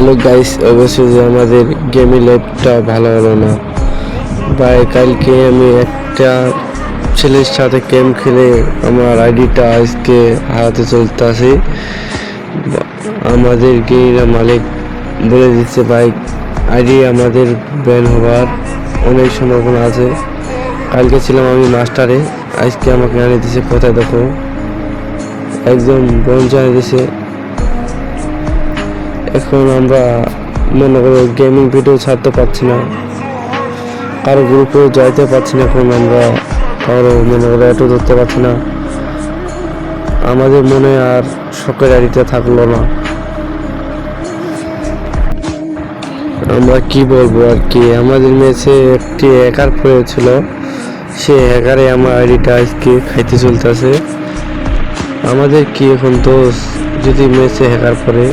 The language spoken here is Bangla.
হ্যালো গাইস, অবশ্যই যে আমাদের গেমিং লাইফটা ভালো হলো না ভাই। কালকে আমি একটা ছেলের সাথে গেম খেলে আমার আইডিটা আজকে হারাতে চলতেছি। আমাদের গেমের মালিক বলে দিচ্ছে ভাই, আইডি আমাদের ব্যান হওয়ার অনেক সম্ভাবনা আছে। কালকে ছিলাম আমি মাস্টারে, আজকে আমাকে আনিয়ে দিচ্ছে কোথায় দেখো, একদম বন জানিয়ে দিছে। এখন আমরা মনে করো গেমিং ভিডিও ছাড়তে পারছি না, কারো গ্রুপেও যাইতে পারছি না। এখন আমরা কারো মনে করো এত ধরতে পারছি না, আমাদের মনে আর শখের আইডিটা থাকলো না। আমরা কি বলবো আর কি, আমাদের ম্যাচে একটি হ্যাকার পড়েছিল, সে হ্যাকারে আমার আইডিটা আজকে খাইতে চলতেছে। আমাদের কি এখন দোষ যদি ম্যাচে হ্যাকার পড়ে?